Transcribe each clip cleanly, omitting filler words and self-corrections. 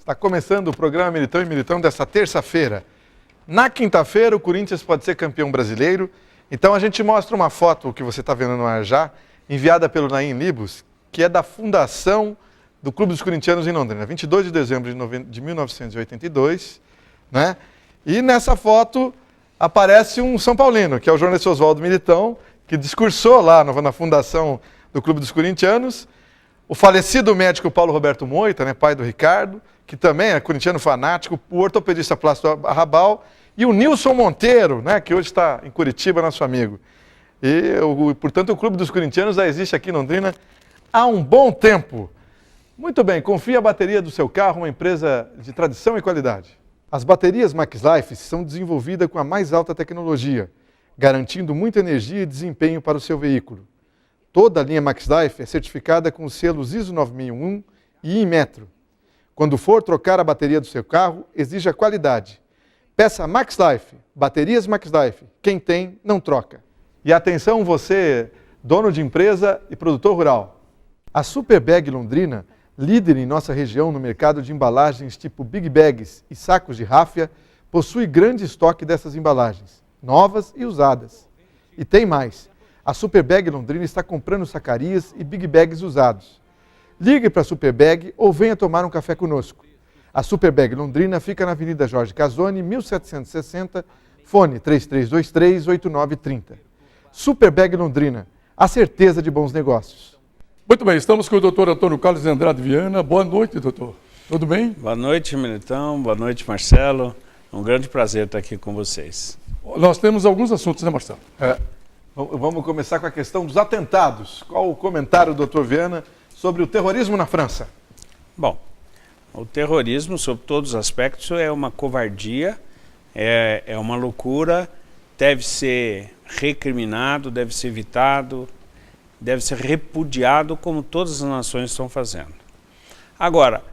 Está começando o programa Militão e Militão dessa terça-feira. Na quinta-feira, o Corinthians pode ser campeão brasileiro. Então a gente mostra uma foto que você está vendo no ar já, enviada pelo Naim Libos, que é da fundação do Clube dos Corintianos em Londrina, 22 de dezembro de 1982, né? E nessa foto aparece um São Paulino, que é o jornalista Oswaldo Militão, que discursou lá na fundação do Clube dos Corintianos. O falecido médico Paulo Roberto Moita, né, pai do Ricardo, que também é corintiano fanático, o ortopedista Plácido Arrabal, e o Nilson Monteiro, né, que hoje está em Curitiba, nosso amigo. Portanto, o Clube dos Corintianos já existe aqui em Londrina há um bom tempo. Muito bem, confie a bateria do seu carro, uma empresa de tradição e qualidade. As baterias MaxLife são desenvolvidas com a mais alta tecnologia, garantindo muita energia e desempenho para o seu veículo. Toda a linha MaxLife é certificada com os selos ISO 9001 e Inmetro. Quando for trocar a bateria do seu carro, exija qualidade. Peça MaxLife, baterias MaxLife. Quem tem, não troca. E atenção você, dono de empresa e produtor rural. A Superbag Londrina, líder em nossa região no mercado de embalagens tipo Big Bags e sacos de ráfia, possui grande estoque dessas embalagens, novas e usadas. E tem mais. A Superbag Londrina está comprando sacarias e Big Bags usados. Ligue para a Superbag ou venha tomar um café conosco. A Superbag Londrina fica na Avenida Jorge Casoni, 1760, fone 3323-8930. Superbag Londrina, a certeza de bons negócios. Muito bem, estamos com o doutor Antônio Carlos Andrade Viana. Boa noite, doutor. Tudo bem? Boa noite, Militão. Boa noite, Marcelo. Um grande prazer estar aqui com vocês. Nós temos alguns assuntos, né, Marcelo? Vamos começar com a questão dos atentados. Qual o comentário do doutor Viana sobre o terrorismo na França? Bom, o terrorismo, sob todos os aspectos, é uma covardia, é uma loucura, deve ser recriminado, deve ser evitado, deve ser repudiado, como todas as nações estão fazendo. Agora,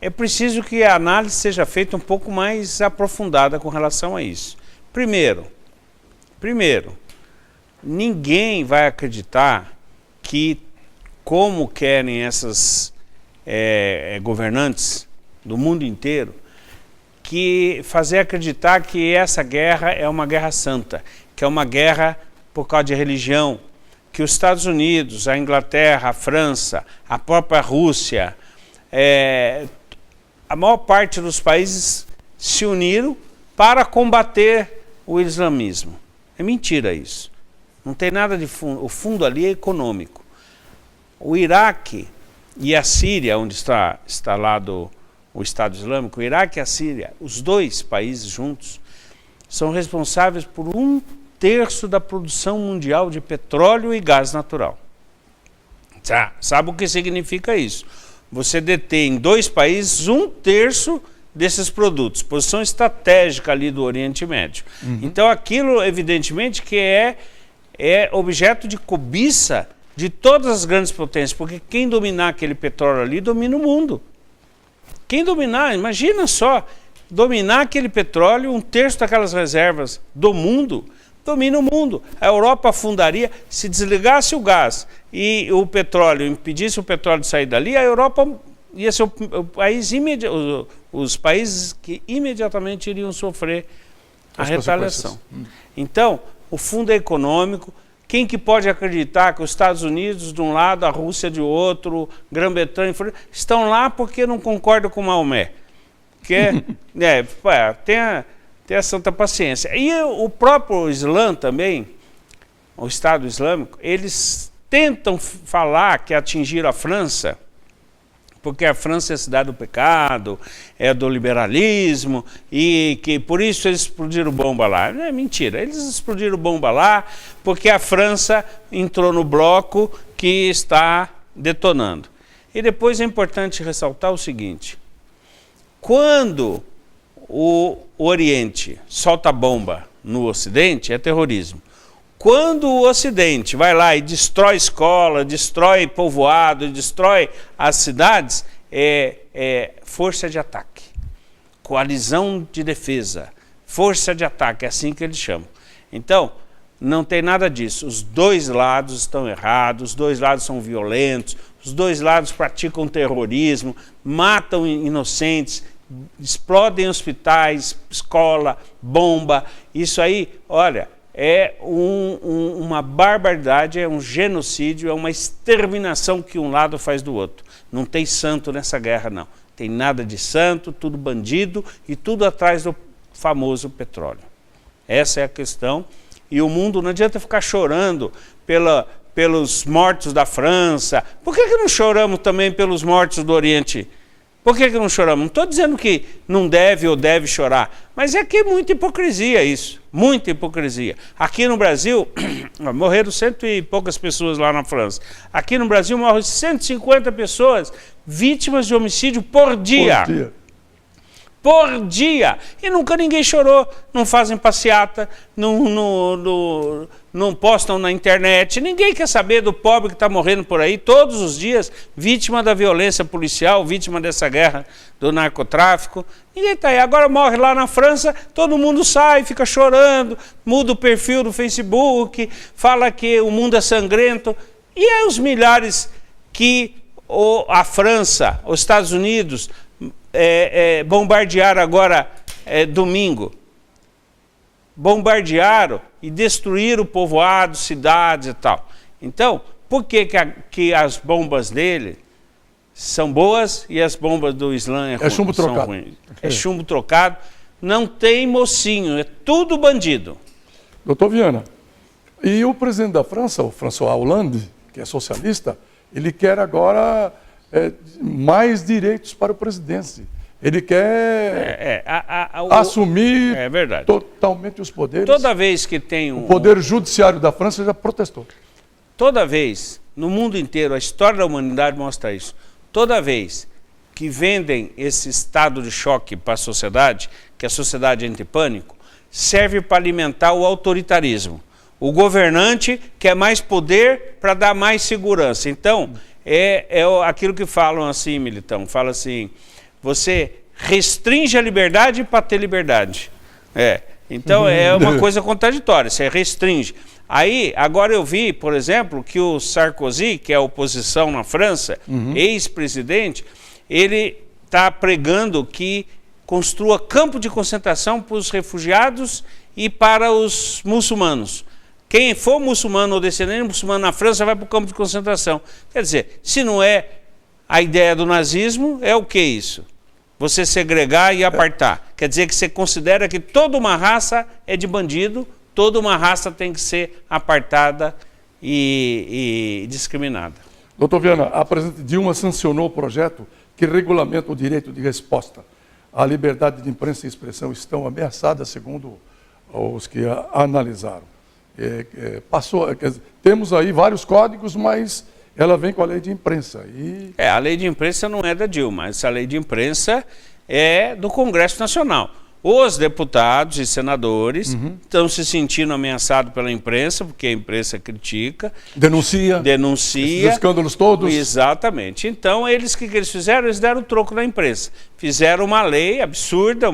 é preciso que a análise seja feita um pouco mais aprofundada com relação a isso. Primeiro, ninguém vai acreditar que, como querem essas governantes do mundo inteiro, que fazer acreditar que essa guerra é uma guerra santa, que é uma guerra por causa de religião, que os Estados Unidos, a Inglaterra, a França, a própria Rússia, a maior parte dos países se uniram para combater o islamismo. É mentira isso. Não tem nada de fundo. O fundo ali é econômico. O Iraque e a Síria, onde está instalado o Estado Islâmico, o Iraque e a Síria, os dois países juntos, são responsáveis por 1/3 da produção mundial de petróleo e gás natural. Sabe o que significa isso? Você detém em dois países 1/3 desses produtos, posição estratégica ali do Oriente Médio. Então aquilo, evidentemente, que é objeto de cobiça de todas as grandes potências, porque quem dominar aquele petróleo ali domina o mundo. Quem dominar, imagina só, dominar aquele petróleo, 1/3 daquelas reservas do mundo, domina o mundo. A Europa afundaria, se desligasse o gás e o petróleo, impedisse o petróleo de sair dali, a Europa ia ser o país os países que imediatamente iriam sofrer a retaliação. Então, o fundo é econômico. Quem que pode acreditar que os Estados Unidos de um lado, a Rússia de outro, Grã-Bretanha estão lá porque não concordam com Maomé? Tenha santa paciência. E o próprio Islã também, o Estado Islâmico, eles tentam falar que atingiram a França, porque a França é a cidade do pecado, é do liberalismo, e que por isso eles explodiram bomba lá. Não é mentira, eles explodiram bomba lá porque a França entrou no bloco que está detonando. E depois é importante ressaltar o seguinte: quando o Oriente solta bomba no Ocidente, é terrorismo. Quando o Ocidente vai lá e destrói escola, destrói povoado, destrói as cidades, é força de ataque, coalizão de defesa, força de ataque, é assim que eles chamam. Então, não tem nada disso. Os dois lados estão errados, os dois lados são violentos, os dois lados praticam terrorismo, matam inocentes, explodem hospitais, escola, bomba. Isso aí, olha, é uma barbaridade, é um genocídio, é uma exterminação que um lado faz do outro. Não tem santo nessa guerra, não. Tem nada de santo, tudo bandido e tudo atrás do famoso petróleo. Essa é a questão. E o mundo não adianta ficar chorando pelos mortos da França. Por que não choramos também pelos mortos do Oriente? Por que não choramos? Não estou dizendo que não deve ou deve chorar, mas é que é muita hipocrisia isso, muita hipocrisia. Aqui no Brasil, morreram 100 e poucas pessoas lá na França. Aqui no Brasil morrem 150 pessoas vítimas de homicídio por dia. Por dia. E nunca ninguém chorou, não fazem passeata, não postam na internet. Ninguém quer saber do pobre que está morrendo por aí todos os dias, vítima da violência policial, vítima dessa guerra do narcotráfico. Ninguém está aí. Agora morre lá na França, todo mundo sai, fica chorando, muda o perfil do Facebook, fala que o mundo é sangrento. E aí os milhares que a França, os Estados Unidos, bombardearam agora domingo. Bombardearam e destruíram povoados, cidades e tal. Então, por que as bombas dele são boas e as bombas do Islã chumbo são trocado. ruins? É chumbo trocado, não tem mocinho, é tudo bandido. Doutor Viana, e o presidente da França, o François Hollande, que é socialista, ele quer agora mais direitos para o presidente. Ele quer assumir totalmente os poderes. Toda vez que tem o poder judiciário da França já protestou. Toda vez, no mundo inteiro, a história da humanidade mostra isso. Toda vez que vendem esse estado de choque para a sociedade, que a sociedade entra em pânico, serve para alimentar o autoritarismo. O governante quer mais poder para dar mais segurança. Então, aquilo que falam assim, Militão, fala assim, você restringe a liberdade para ter liberdade. Então é uma coisa contraditória, você restringe. Aí, agora eu vi, por exemplo, que o Sarkozy, que é a oposição na França, ex-presidente, ele está pregando que construa campo de concentração para os refugiados e para os muçulmanos. Quem for muçulmano ou descendente muçulmano na França vai para o campo de concentração. Quer dizer, se não é a ideia do nazismo, é o que isso? Você segregar e apartar. Quer dizer que você considera que toda uma raça é de bandido, toda uma raça tem que ser apartada e discriminada. Doutor Viana, a presidente Dilma sancionou o projeto que regulamenta o direito de resposta. A liberdade de imprensa e expressão estão ameaçadas, segundo os que analisaram. Temos aí vários códigos, mas ela vem com a lei de imprensa. A lei de imprensa não é da Dilma, essa lei de imprensa é do Congresso Nacional. Os deputados e senadores estão se sentindo ameaçados pela imprensa, porque a imprensa critica. Denuncia. Esses escândalos todos. Exatamente. Então, o que eles fizeram? Eles deram o troco na imprensa. Fizeram uma lei absurda,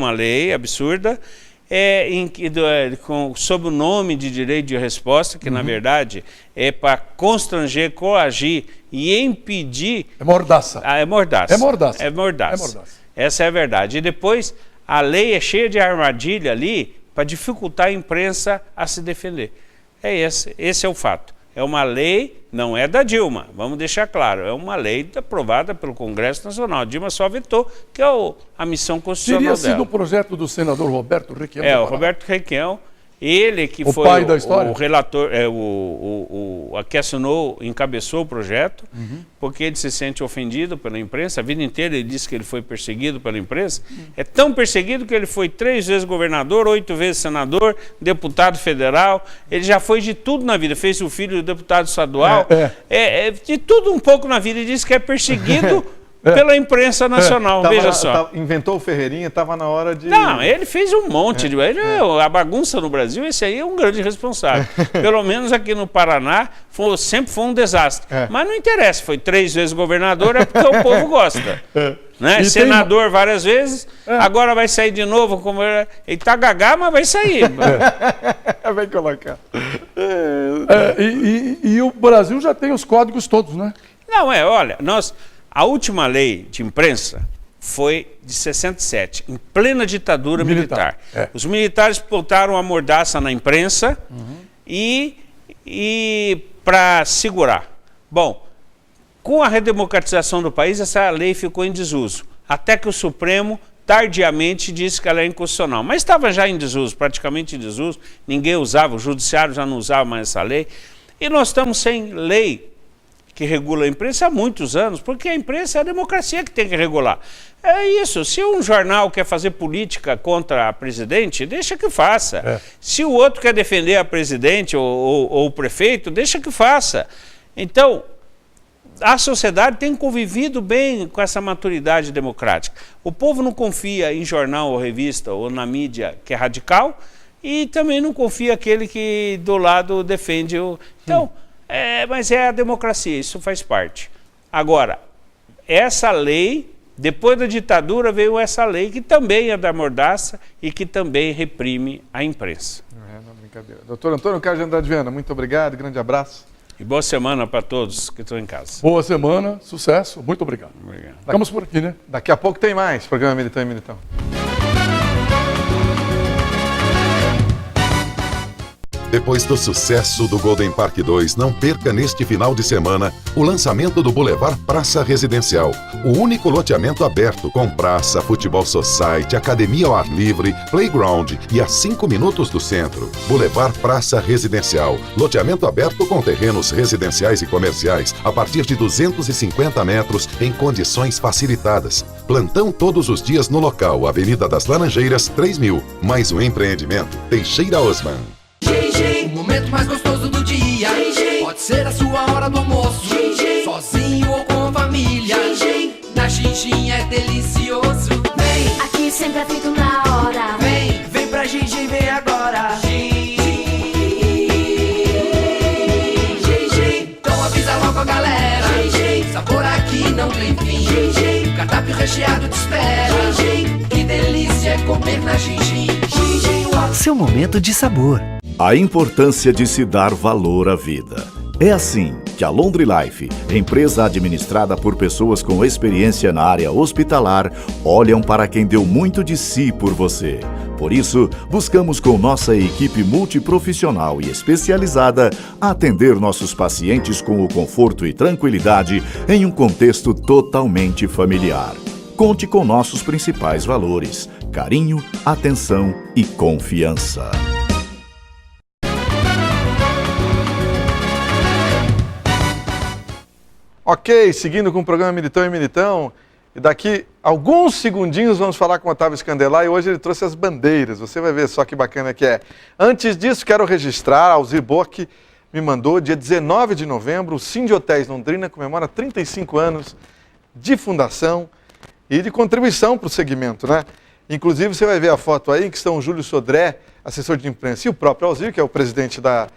sob o nome de direito de resposta, que na verdade é para constranger, coagir e impedir... É mordaça. É mordaça. É mordaça. É mordaça. Essa é a verdade. E depois, a lei é cheia de armadilha ali para dificultar a imprensa a se defender. Esse é o fato. É uma lei, não é da Dilma, vamos deixar claro, é uma lei aprovada pelo Congresso Nacional. A Dilma só vetou, que é a missão constitucional dela. Teria sido o projeto do senador Roberto Requião. O Roberto Requião, ele que o foi pai da história. O relator, que assinou, encabeçou o projeto, porque ele se sente ofendido pela imprensa. A vida inteira ele disse que ele foi perseguido pela imprensa. É tão perseguido que ele foi 3 vezes governador, 8 vezes senador, deputado federal. Ele já foi de tudo na vida. Fez o filho do deputado estadual. De tudo um pouco na vida. Ele disse que é perseguido pela imprensa nacional, veja só. Inventou o Ferreirinha, estava na hora de... Não, ele fez um monte de... A bagunça no Brasil, esse aí é um grande responsável. Pelo menos aqui no Paraná, sempre foi um desastre. Mas não interessa, foi 3 vezes governador, é porque o povo gosta. Né? Senador várias vezes, agora vai sair de novo. Ele está gagá, mas vai sair. Vai colocar. E o Brasil já tem os códigos todos, né? Não, olha, a última lei de imprensa foi de 67, em plena ditadura militar. Os militares botaram a mordaça na imprensa e para segurar. Bom, com a redemocratização do país, essa lei ficou em desuso, até que o Supremo tardiamente disse que ela é inconstitucional. Mas estava já em desuso, praticamente em desuso, ninguém usava, o judiciário já não usava mais essa lei. E nós estamos sem lei que regula a imprensa há muitos anos, porque a imprensa é a democracia que tem que regular. É isso, se um jornal quer fazer política contra a presidente, deixa que faça. Se o outro quer defender a presidente ou o prefeito, deixa que faça. Então, a sociedade tem convivido bem com essa maturidade democrática. O povo não confia em jornal ou revista ou na mídia que é radical e também não confia aquele que do lado defende o... Então, mas é a democracia, isso faz parte. Agora, essa lei, depois da ditadura veio essa lei que também é da mordaça e que também reprime a imprensa. Não é brincadeira. Doutor Antônio Carlos de Andrade Viana, muito obrigado, grande abraço. E boa semana para todos que estão em casa. Boa semana, sucesso, muito obrigado. Ficamos por aqui, né? Daqui a pouco tem mais programa Militão e Militão. Depois do sucesso do Golden Park 2, não perca neste final de semana o lançamento do Boulevard Praça Residencial. O único loteamento aberto com praça, futebol society, academia ao ar livre, playground e a 5 minutos do centro. Boulevard Praça Residencial. Loteamento aberto com terrenos residenciais e comerciais a partir de 250 metros em condições facilitadas. Plantão todos os dias no local, Avenida das Laranjeiras, 3000. Mais um empreendimento. Teixeira Osman. O momento mais gostoso do dia. Pode ser a sua hora do almoço, sozinho ou com a família. Na Xinxin é delicioso. Vem, aqui sempre é feito na hora. Vem pra Xinxin, vem agora. Então avisa logo a galera. Sabor aqui não tem fim. Cardápio recheado te espera. Que delícia é comer na Xinxin. Seu momento de sabor. A importância de se dar valor à vida. É assim que a Londre Life, empresa administrada por pessoas com experiência na área hospitalar, olham para quem deu muito de si por você. Por isso, buscamos com nossa equipe multiprofissional e especializada atender nossos pacientes com o conforto e tranquilidade em um contexto totalmente familiar. Conte com nossos principais valores: carinho, atenção e confiança. Ok, seguindo com o programa Militão e Militão, e daqui alguns segundinhos vamos falar com o Otávio Scandelar e hoje ele trouxe as bandeiras, você vai ver só que bacana que é. Antes disso, quero registrar, Alzir Bock me mandou, dia 19 de novembro, o Sind Hotéis Londrina comemora 35 anos de fundação e de contribuição para o segmento, né? Inclusive, você vai ver a foto aí em que estão o Júlio Sodré, assessor de imprensa, e o próprio Alzir, que é o presidente da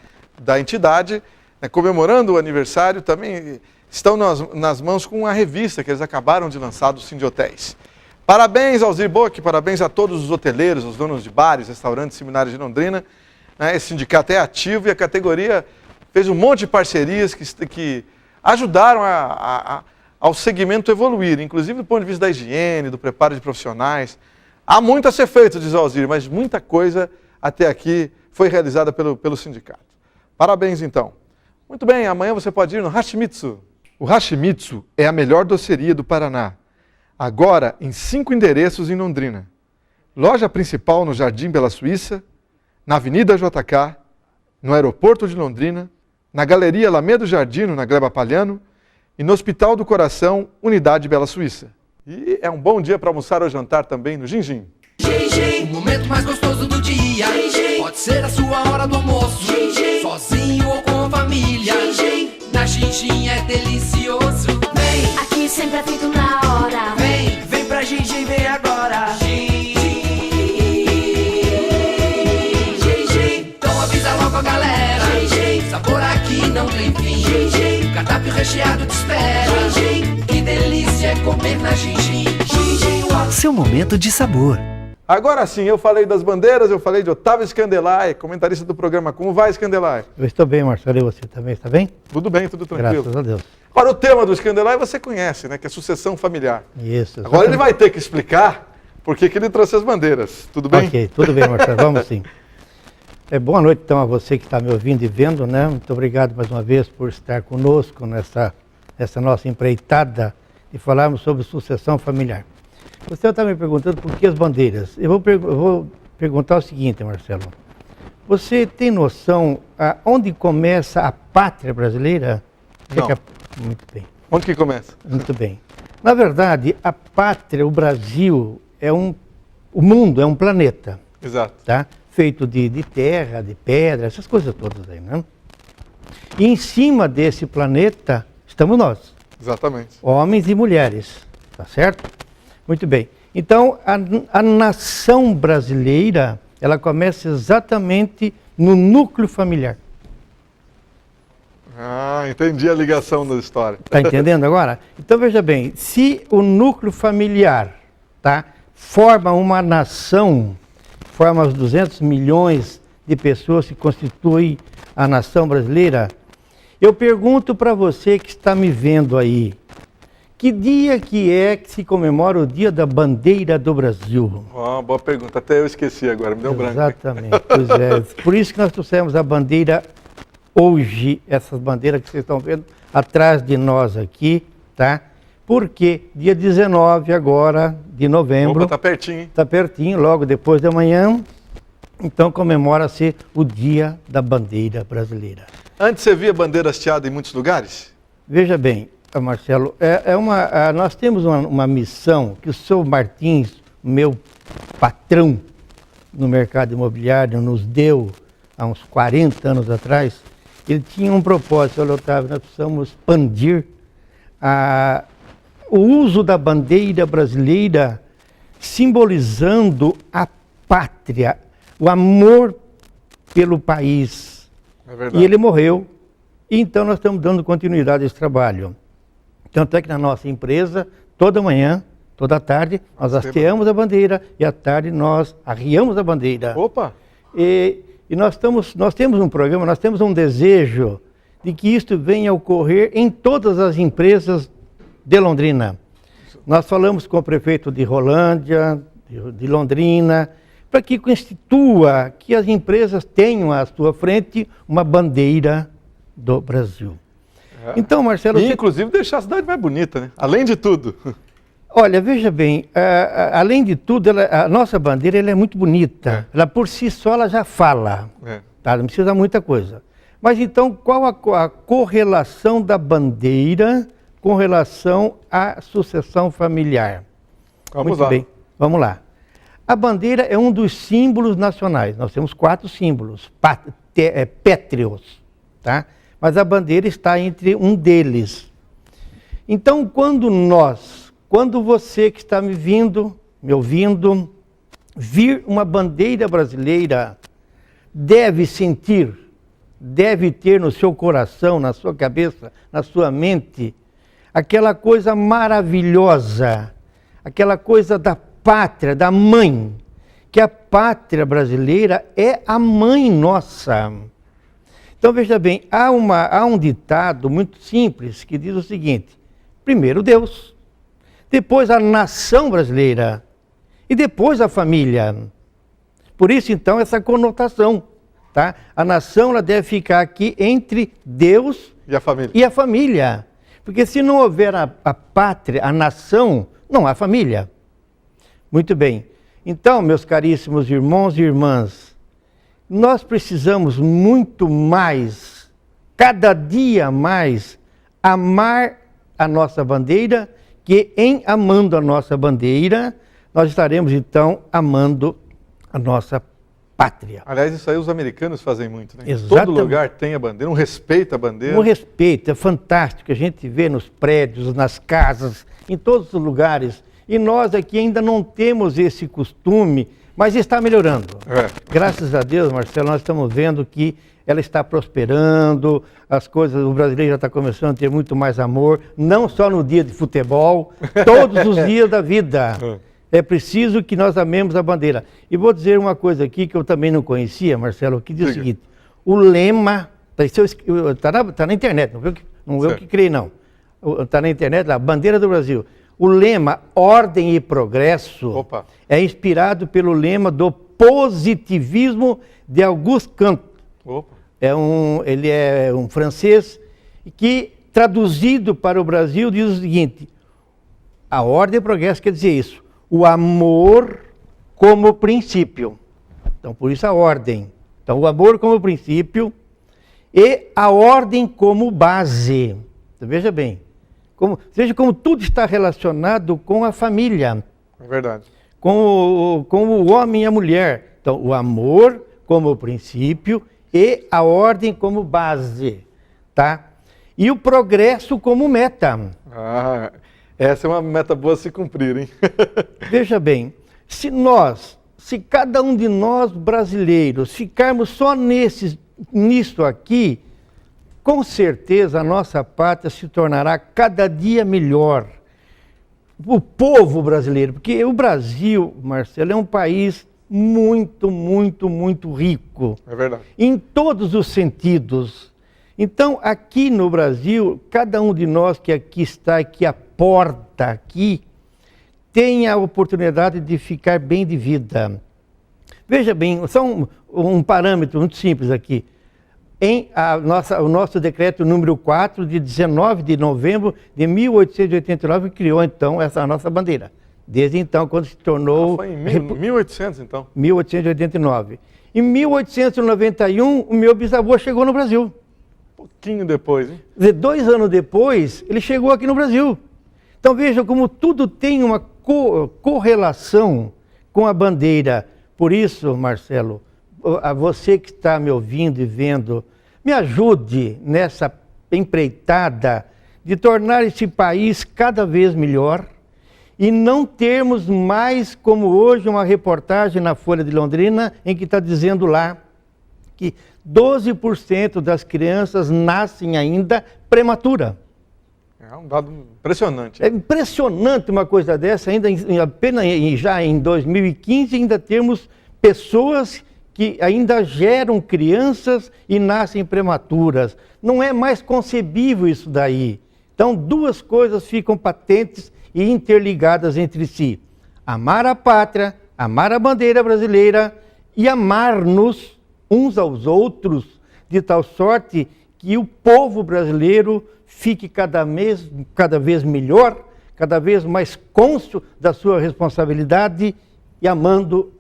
entidade, né, comemorando o aniversário também. Estão nas mãos com a revista que eles acabaram de lançar do Sind Hotéis. Parabéns, Alzir Bock, parabéns a todos os hoteleiros, os donos de bares, restaurantes, seminários de Londrina. Né? Esse sindicato é ativo e a categoria fez um monte de parcerias que ajudaram ao segmento evoluir, inclusive do ponto de vista da higiene, do preparo de profissionais. Há muito a ser feito, diz o Alzir, mas muita coisa até aqui foi realizada pelo sindicato. Parabéns, então. Muito bem, amanhã você pode ir no Hashimitsu. O Hashimitsu é a melhor doceria do Paraná. Agora em 5 endereços em Londrina. Loja principal no Jardim Bela Suíça, na Avenida JK, no Aeroporto de Londrina, na Galeria Alameda Jardino, na Gleba Palhano, e no Hospital do Coração, Unidade Bela Suíça. E é um bom dia para almoçar ou jantar também no Xinxin. O momento mais gostoso do dia. Pode ser a sua hora do almoço, sozinho ou com a família. Na Xinxin é delicioso. Vem, aqui sempre é feito na hora. Vem pra Xinxin, vem agora. Então avisa logo a galera. Sabor aqui não tem fim. Cardápio recheado te espera. Que delícia é comer na Xinxin. Seu momento de sabor. Agora sim, eu falei das bandeiras, eu falei de Otávio Scandelai, comentarista do programa. Como vai, Scandelai? Eu estou bem, Marcelo, e você também está bem? Tudo bem, tudo tranquilo. Graças a Deus. Agora, o tema do Scandelai você conhece, né? Que é sucessão familiar. Isso. Agora ele vai ter que explicar por que ele trouxe as bandeiras. Tudo bem? Ok, tudo bem, Marcelo, vamos sim. Boa noite, então, a você que está me ouvindo e vendo, né? Muito obrigado mais uma vez por estar conosco nessa nossa empreitada e falarmos sobre sucessão familiar. Você está me perguntando por que as bandeiras. Eu vou perguntar o seguinte, Marcelo. Você tem noção onde começa a pátria brasileira? Não. Muito bem. Onde que começa? Muito bem. Na verdade, a pátria, o Brasil, o mundo é um planeta. Exato. Tá? Feito de terra, de pedra, essas coisas todas aí, né? E em cima desse planeta estamos nós. Exatamente. Homens e mulheres, tá certo? Muito bem. Então, a nação brasileira, ela começa exatamente no núcleo familiar. Ah, entendi a ligação da história. Está entendendo agora? Então, veja bem, se o núcleo familiar, tá, forma uma nação, forma os 200 milhões de pessoas que constituem a nação brasileira, eu pergunto para você que está me vendo aí, que dia que se comemora o Dia da Bandeira do Brasil? Oh, boa pergunta, até eu esqueci agora, me deu branco. Exatamente, pois é. Por isso que nós trouxemos a bandeira hoje, essas bandeiras que vocês estão vendo atrás de nós aqui, tá? Porque dia 19 agora de novembro... Opa, tá pertinho, hein? Está pertinho, logo depois de amanhã, então comemora-se o Dia da Bandeira Brasileira. Antes você via bandeira hasteada em muitos lugares? Veja bem, Marcelo, nós temos uma missão que o senhor Martins, meu patrão no mercado imobiliário, nos deu há uns 40 anos atrás. Ele tinha um propósito, olha, Otávio, nós precisamos expandir o uso da bandeira brasileira, simbolizando a pátria, o amor pelo país. É verdade. E ele morreu, então nós estamos dando continuidade a esse trabalho. Tanto é que na nossa empresa, toda manhã, toda tarde, nós hasteamos a bandeira e à tarde nós arriamos a bandeira. Opa! E nós temos um programa, nós temos um desejo de que isto venha a ocorrer em todas as empresas de Londrina. Nós falamos com o prefeito de Rolândia, de Londrina, para que constitua que as empresas tenham à sua frente uma bandeira do Brasil. É. Então, Marcelo... E, inclusive, deixar a cidade mais bonita, né? Além de tudo. Olha, veja bem, além de tudo, a nossa bandeira ela é muito bonita. Ela por si só ela já fala, tá? Não precisa muita coisa. Mas então, qual a correlação da bandeira com relação à sucessão familiar? Vamos lá. Bem, vamos lá. A bandeira é um dos símbolos nacionais. Nós temos 4 símbolos pétreos, tá? Mas a bandeira está entre um deles. Então, quando você que está me ouvindo, vir uma bandeira brasileira, deve ter no seu coração, na sua cabeça, na sua mente, aquela coisa maravilhosa, aquela coisa da pátria, da mãe, que a pátria brasileira é a mãe nossa. Então, veja bem, há um ditado muito simples que diz o seguinte: primeiro Deus, depois a nação brasileira e depois a família. Por isso, então, essa conotação, tá? A nação ela deve ficar aqui entre Deus e a família. Porque se não houver a pátria, a nação, não há família. Muito bem. Então, meus caríssimos irmãos e irmãs, nós precisamos muito mais, cada dia mais, amar a nossa bandeira, que em amando a nossa bandeira, nós estaremos então amando a nossa pátria. Aliás, isso aí os americanos fazem muito, né? Exatamente. Todo lugar tem a bandeira, um respeito à bandeira. Um respeito, é fantástico, a gente vê nos prédios, nas casas, em todos os lugares. E nós aqui ainda não temos esse costume, mas está melhorando. Graças a Deus, Marcelo, nós estamos vendo que ela está prosperando, as coisas, o brasileiro já está começando a ter muito mais amor, não só no dia de futebol, todos os dias da vida. É preciso que nós amemos a bandeira. E vou dizer uma coisa aqui que eu também não conhecia, Marcelo, que diz o seguinte: o lema, está na internet, não eu que criei, não. Está na internet lá, Bandeira do Brasil. O lema Ordem e Progresso é inspirado pelo lema do positivismo de Auguste Comte. Ele é um francês que, traduzido para o Brasil, diz o seguinte: a ordem e progresso quer dizer isso, o amor como princípio. Então, por isso a ordem. Então, o amor como princípio e a ordem como base. Então, veja bem, veja como tudo está relacionado com a família. É verdade. Com o homem e a mulher. Então, o amor como princípio e a ordem como base, tá? E o progresso como meta. Essa é uma meta boa a se cumprir, hein? Veja bem, se cada um de nós brasileiros ficarmos só nisso aqui, com certeza a nossa pátria se tornará cada dia melhor. O povo brasileiro, porque o Brasil, Marcelo, é um país muito, muito, muito rico. É verdade. Em todos os sentidos. Então, aqui no Brasil, cada um de nós que aqui está, que aporta aqui, tem a oportunidade de ficar bem de vida. Veja bem, só um parâmetro muito simples aqui. O nosso decreto número 4, de 19 de novembro de 1889, criou então essa nossa bandeira. Desde então, quando se tornou... Foi em 1800, então? 1889. Em 1891, o meu bisavô chegou no Brasil. Pouquinho depois, hein? 2 anos depois, ele chegou aqui no Brasil. Então veja como tudo tem uma correlação com a bandeira. Por isso, Marcelo, a você que está me ouvindo e vendo, me ajude nessa empreitada de tornar esse país cada vez melhor e não termos mais, como hoje, uma reportagem na Folha de Londrina em que está dizendo lá que 12% das crianças nascem ainda prematura. É um dado impressionante. É impressionante uma coisa dessa, ainda apenas já em 2015 ainda temos pessoas que ainda geram crianças e nascem prematuras. Não é mais concebível isso daí. Então, 2 coisas ficam patentes e interligadas entre si: amar a pátria, amar a bandeira brasileira e amar-nos uns aos outros, de tal sorte que o povo brasileiro fique cada vez melhor, cada vez mais cônscio da sua responsabilidade e amando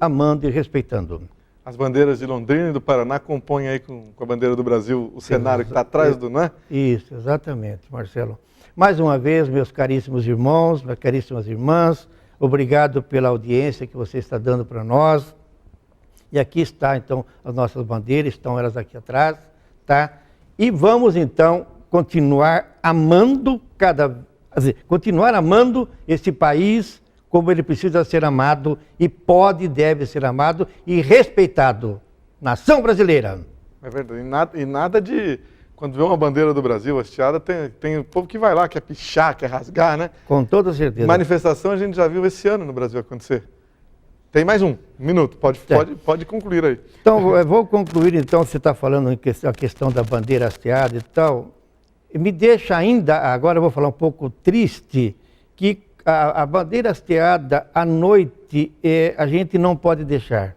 e respeitando. As bandeiras de Londrina e do Paraná compõem aí com a bandeira do Brasil o cenário que está atrás do, não é? Isso, exatamente, Marcelo. Mais uma vez, meus caríssimos irmãos, minhas caríssimas irmãs, obrigado pela audiência que você está dando para nós. E aqui está, então, as nossas bandeiras, estão elas aqui atrás, tá? E vamos, então, continuar amando esse país como ele precisa ser amado e pode e deve ser amado e respeitado. Nação brasileira. É verdade. E nada de... Quando vê uma bandeira do Brasil hasteada, tem o povo que vai lá, quer pichar, quer rasgar, né? Com toda certeza. Manifestação a gente já viu esse ano no Brasil acontecer. Tem mais um minuto, pode concluir aí. Então, eu vou concluir, então, você está falando a questão da bandeira hasteada e tal. Me deixa ainda, agora eu vou falar um pouco triste, que a bandeira hasteada à noite a gente não pode deixar.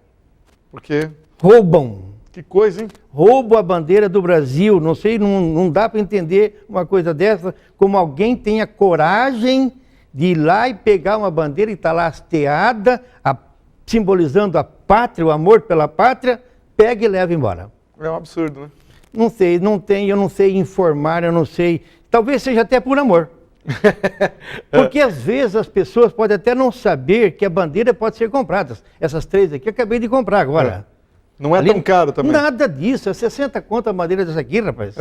Por quê? Roubam. Que coisa, hein? Roubam a bandeira do Brasil. Não sei, não dá para entender uma coisa dessa, como alguém tenha coragem de ir lá e pegar uma bandeira e está lá hasteada, simbolizando a pátria, o amor pela pátria, pega e leva embora. É um absurdo, né? Não sei, eu não sei informar, eu não sei. Talvez seja até por amor. Porque às vezes as pessoas podem até não saber que a bandeira pode ser comprada. Essas 3 aqui eu acabei de comprar agora. Não é ali, tão caro também. Nada disso, é 60 conto a madeira dessa aqui, rapaz.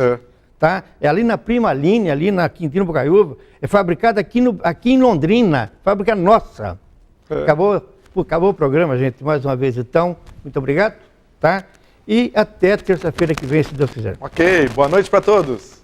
Tá? É ali na Prima Linha, ali na Quintino Bocaiúva. É fabricada aqui em Londrina, fábrica nossa. Acabou o programa, gente, mais uma vez então. Muito obrigado, tá? E até terça-feira que vem, se Deus quiser. Ok, boa noite para todos.